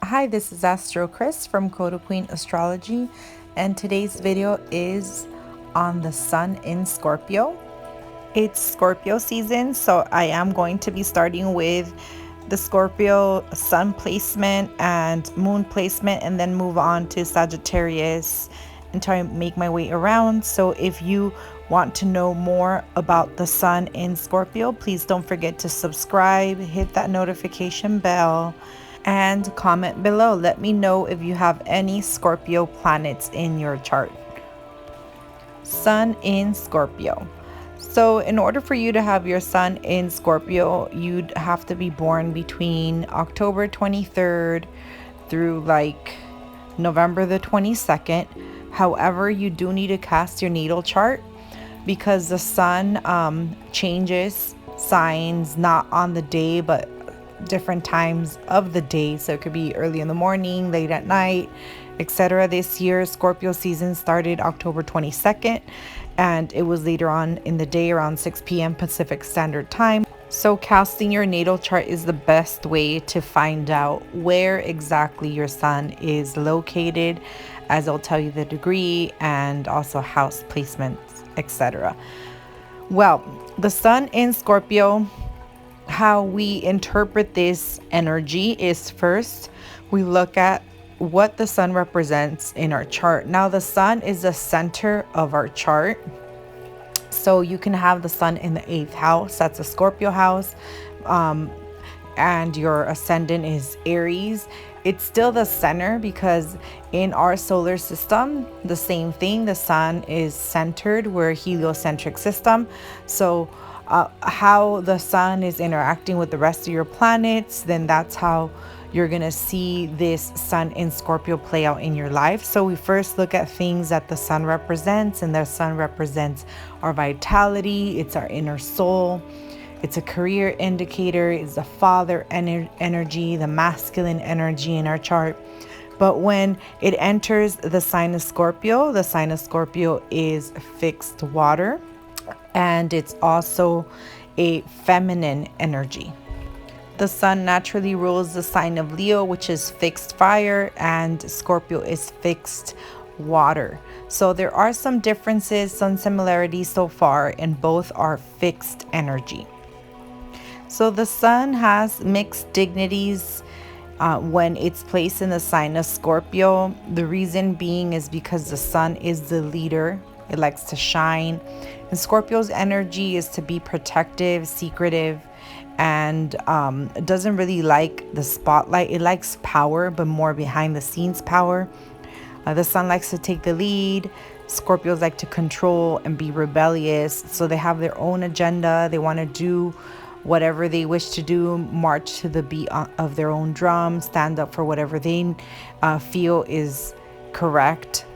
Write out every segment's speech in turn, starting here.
Hi, this is AstroKrys from Coda Queen Astrology, and today's video is on the sun in Scorpio. It's Scorpio season, so I am going to be starting with the Scorpio sun placement and moon placement, and then move on to Sagittarius until I make my way around. So if you want to know more about the sun in Scorpio, please don't forget to subscribe, hit that notification bell, and comment below. Let me know if you have any Scorpio planets in your chart. Sun in Scorpio. So in order for you to have your sun in Scorpio, you'd have to be born between October 23rd through November the 22nd. However, you do need to cast your natal chart because the sun changes signs not on the day but different times of the day. So it could be early in the morning, late at night, etc. This year Scorpio season started October 22nd and it was later on in the day around 6 p.m. Pacific Standard Time. So casting your natal chart is the best way to find out where exactly your sun is located, as I'll tell you the degree and also house placements, etc. Well, the sun in Scorpio, how we interpret this energy is first we look at what the sun represents in our chart. Now the sun is the center of our chart, so you can have the sun in the 8th house, that's a Scorpio house, and your ascendant is Aries. It's still the center because in our solar system, the same thing, the sun is centered. We're a heliocentric system. So how the sun is interacting with the rest of your planets, then that's how you're gonna see this sun in Scorpio play out in your life. So we first look at things that the sun represents, and the sun represents our vitality, it's our inner soul, it's a career indicator, it's the father energy, the masculine energy in our chart. But when it enters the sign of Scorpio, the sign of Scorpio is fixed water, and it's also a feminine energy. The sun naturally rules the sign of Leo, which is fixed fire, and Scorpio is fixed water. So there are some differences, some similarities so far, and both are fixed energy. So the sun has mixed dignities when it's placed in the sign of Scorpio. The reason being is because the sun is the leader. It likes to shine. And Scorpio's energy is to be protective, secretive, and it doesn't really like the spotlight. It likes power, but more behind the scenes power. The sun likes to take the lead. Scorpios like to control and be rebellious. So they have their own agenda. They want to do whatever they wish to do, march to the beat of their own drum, stand up for whatever they feel is correct.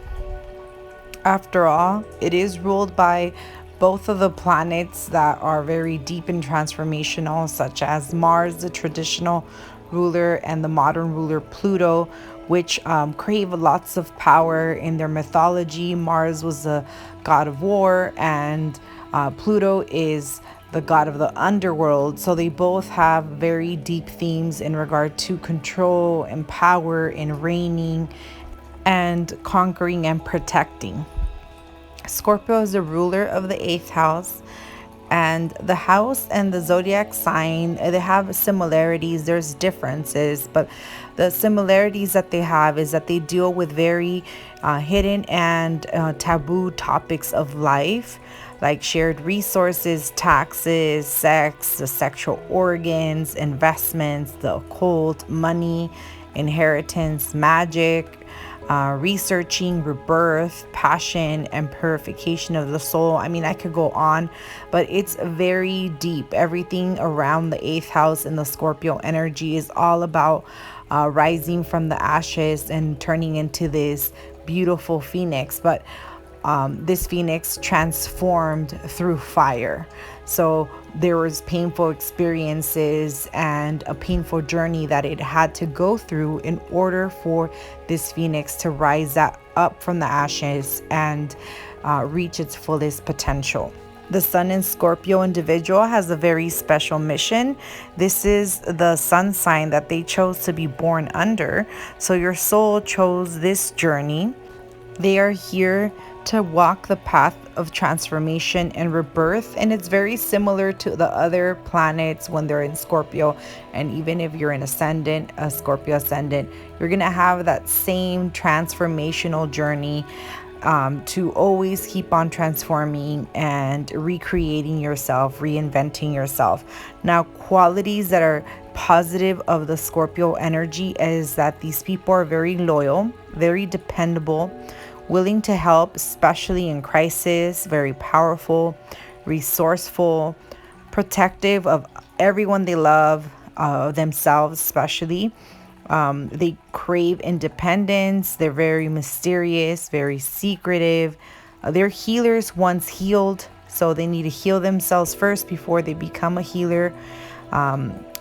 After all, it is ruled by both of the planets that are very deep and transformational, such as Mars, the traditional ruler, and the modern ruler Pluto, which crave lots of power in their mythology. Mars was the god of war, and Pluto is the god of the underworld. So they both have very deep themes in regard to control and power and reigning and conquering and protecting. Scorpio is the ruler of the 8th house, and the house and the zodiac sign, they have similarities. There's differences, but the similarities that they have is that they deal with very hidden and taboo topics of life, like shared resources, taxes, sex, the sexual organs, investments, the occult, money, inheritance, magic, researching rebirth, passion, and purification of the soul. I mean, I could go on, but it's very deep. Everything around the 8th house and the Scorpio energy is all about rising from the ashes and turning into this beautiful phoenix. But this phoenix transformed through fire. So there was painful experiences and a painful journey that it had to go through in order for this phoenix to rise up from the ashes and reach its fullest potential. The Sun in Scorpio individual has a very special mission. This is the sun sign that they chose to be born under. So your soul chose this journey. They are here to walk the path of transformation and rebirth, and it's very similar to the other planets when they're in Scorpio. And even if you're an ascendant, a Scorpio ascendant, you're gonna have that same transformational journey, to always keep on transforming and recreating yourself, reinventing yourself. Now, qualities that are positive of the Scorpio energy is that these people are very loyal, very dependable, willing to help, especially in crisis, very powerful, resourceful, protective of everyone they love, themselves especially. They crave independence. They're very mysterious, very secretive. They're healers once healed, so they need to heal themselves first before they become a healer.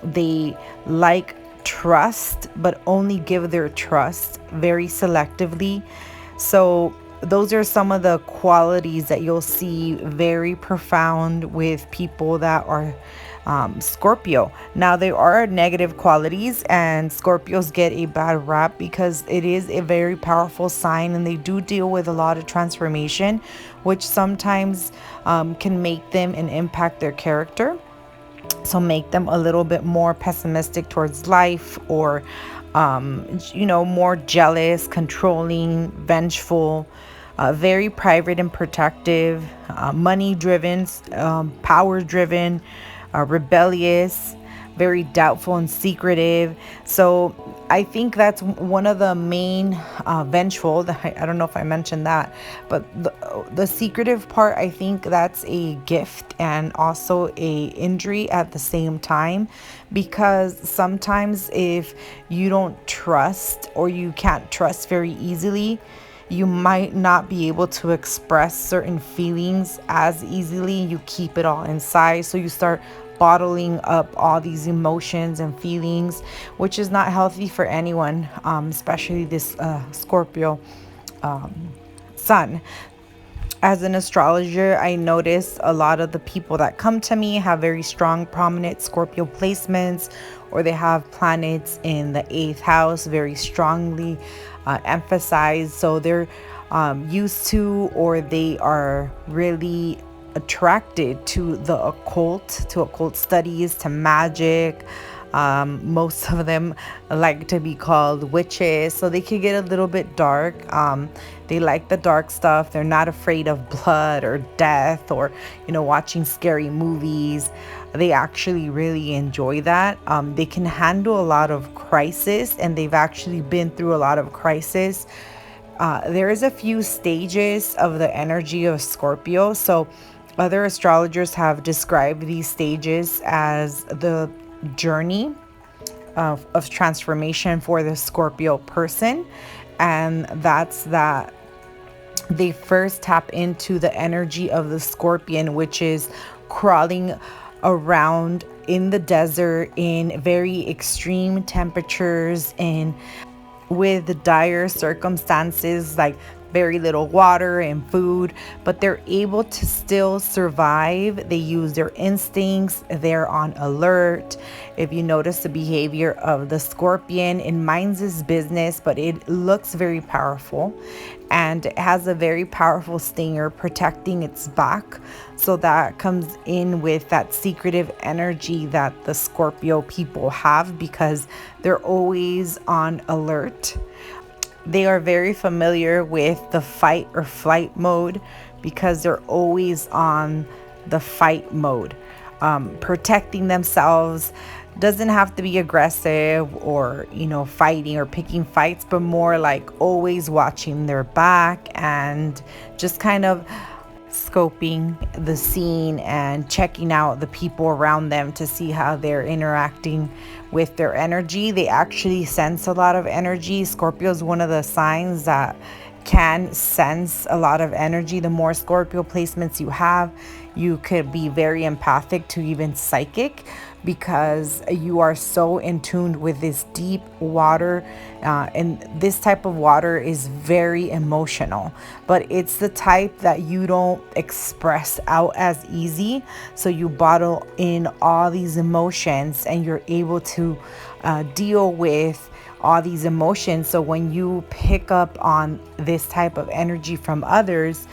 They like trust, but only give their trust very selectively. So those are some of the qualities that you'll see very profound with people that are Scorpio. Now, there are negative qualities, and Scorpios get a bad rap because it is a very powerful sign and they do deal with a lot of transformation, which sometimes can make them and impact their character. So make them a little bit more pessimistic towards life, or more jealous, controlling, vengeful, very private and protective, money driven, power driven, rebellious, very doubtful and secretive. So I think that's one of the main vengeful. I don't know if I mentioned that, but the secretive part, I think that's a gift and also a injury at the same time, because sometimes if you don't trust, or you can't trust very easily, you might not be able to express certain feelings as easily. You keep it all inside, so you start bottling up all these emotions and feelings, which is not healthy for anyone, especially this Scorpio sun. As an astrologer, I notice a lot of the people that come to me have very strong, prominent Scorpio placements, or they have planets in the 8th house very strongly emphasized. So they're used to, or they are really attracted to the occult, to occult studies, to magic. Most of them like to be called witches, so they could get a little bit dark. They like the dark stuff. They're not afraid of blood or death, or watching scary movies. They actually really enjoy that. They can handle a lot of crisis, and they've actually been through a lot of crisis. There is a few stages of the energy of Scorpio. So other astrologers have described these stages as the journey of transformation for the Scorpio person. And that's that they first tap into the energy of the Scorpion, which is crawling around in the desert in very extreme temperatures and with dire circumstances, like very little water and food, but they're able to still survive. They use their instincts, they're on alert. If you notice the behavior of the Scorpion, it minds its business, but it looks very powerful, and it has a very powerful stinger protecting its back. So that comes in with that secretive energy that the Scorpio people have, because they're always on alert. They are very familiar with the fight or flight mode, because they're always on the fight mode. Protecting themselves doesn't have to be aggressive or, fighting or picking fights, but more like always watching their back and just kind of scoping the scene and checking out the people around them to see how they're interacting with their energy. They actually sense a lot of energy. Scorpio is one of the signs that can sense a lot of energy. The more Scorpio placements you have, you could be very empathic to even psychic, because you are so in tune with this deep water. And this type of water is very emotional, but it's the type that you don't express out as easy. So you bottle in all these emotions and you're able to deal with all these emotions. So when you pick up on this type of energy from others,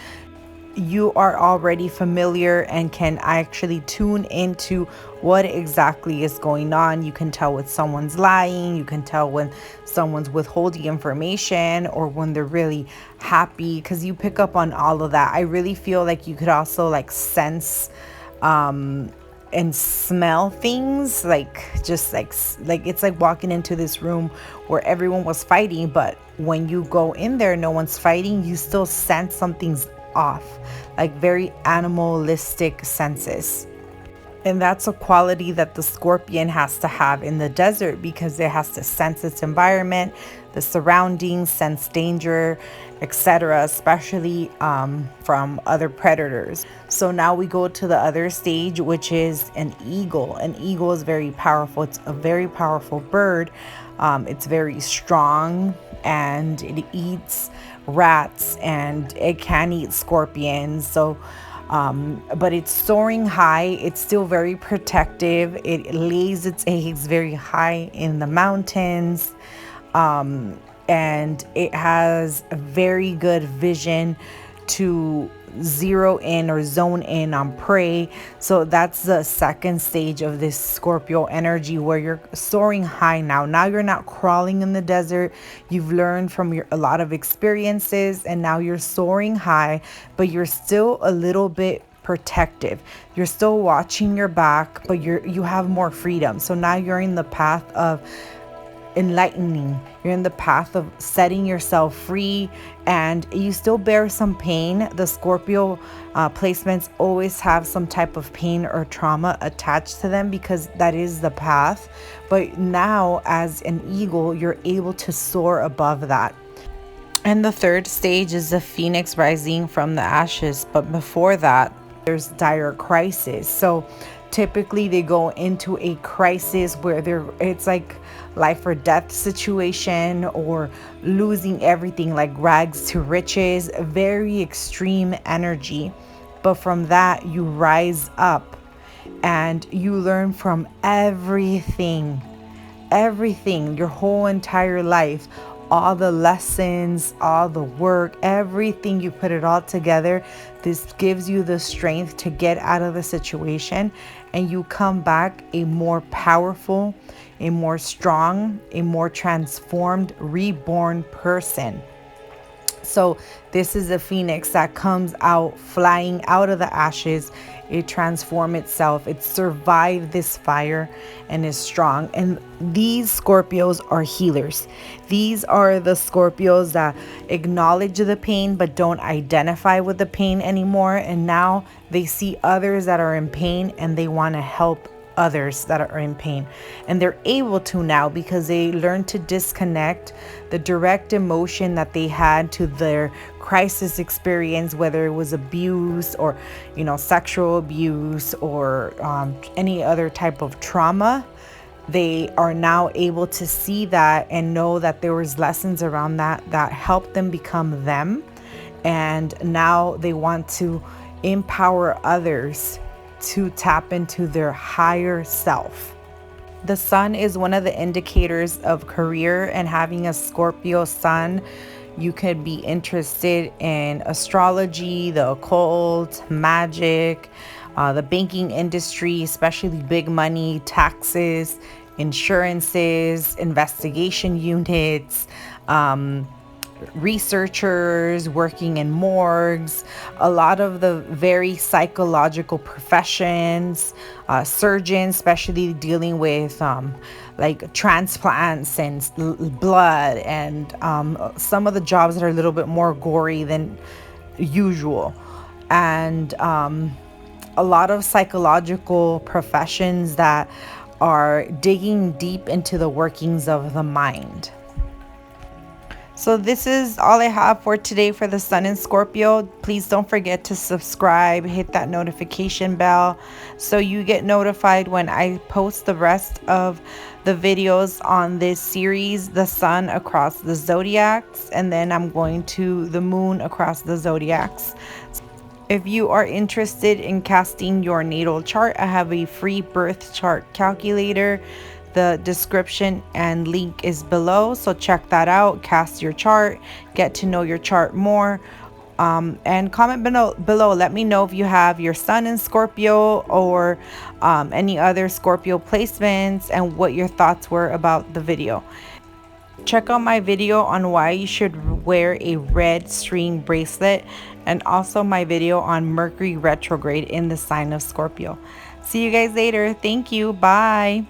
you are already familiar and can actually tune into what exactly is going on. You can tell when someone's lying, you can tell when someone's withholding information, or when they're really happy, because you pick up on all of that. I really feel like you could also like sense and smell things, like just like it's like walking into this room where everyone was fighting, but when you go in there, no one's fighting. You still sense something's off, like very animalistic senses. And that's a quality that the Scorpion has to have in the desert, because it has to sense its environment, the surroundings, sense danger, etc., especially from other predators. So now we go to the other stage, which is an eagle. An eagle is very powerful. It's a very powerful bird. It's very strong, and it eats rats, and it can eat scorpions. So but it's soaring high. It's still very protective. It lays its eggs very high in the mountains. And it has a very good vision to zero in or zone in on prey. So that's the second stage of this Scorpio energy, where you're soaring high now. Now you're not crawling in the desert. You've learned from a lot of experiences, and now you're soaring high, but you're still a little bit protective. You're still watching your back, but you have more freedom. So now you're in the path of enlightening. You're in the path of setting yourself free, and you still bear some pain. The Scorpio placements always have some type of pain or trauma attached to them, because that is the path. But now, as an eagle, you're able to soar above that. And the third stage is the phoenix rising from the ashes. But before that, there's dire crisis. So typically they go into a crisis where it's like life or death situation, or losing everything, like rags to riches, very extreme energy. But from that, you rise up and you learn from everything, your whole entire life, all the lessons, all the work, everything. You put it all together. This gives you the strength to get out of the situation, and you come back a more powerful, a more strong, a more transformed, reborn person. So this is a phoenix that comes out, flying out of the ashes. It transformed itself. It survived this fire and is strong. And these Scorpios are healers. These are the Scorpios that acknowledge the pain but don't identify with the pain anymore. And now they see others that are in pain, and they want to help others that are in pain. And they're able to now, because they learned to disconnect the direct emotion that they had to their crisis experience, whether it was abuse or sexual abuse, or any other type of trauma. They are now able to see that and know that there was lessons around that helped them become them. And now they want to empower others to tap into their higher self. The sun is one of the indicators of career, and having a Scorpio sun, you could be interested in astrology, the occult, magic, the banking industry, especially big money, taxes, insurances, investigation units, researchers working in morgues, a lot of the very psychological professions, surgeons, especially dealing with like transplants and blood, and some of the jobs that are a little bit more gory than usual, and a lot of psychological professions that are digging deep into the workings of the mind. So this is all I have for today for the Sun in Scorpio. Please don't forget to subscribe, hit that notification bell so you get notified when I post the rest of the videos on this series, the Sun across the zodiacs, and then I'm going to the Moon across the zodiacs. If you are interested in casting your natal chart, I have a free birth chart calculator. The description and link is below, so check that out. Cast your chart, get to know your chart more, and comment below. Let me know if you have your Sun in Scorpio or any other Scorpio placements and what your thoughts were about the video. Check out my video on why you should wear a red string bracelet, and also my video on Mercury retrograde in the sign of Scorpio. See you guys later. Thank you. Bye.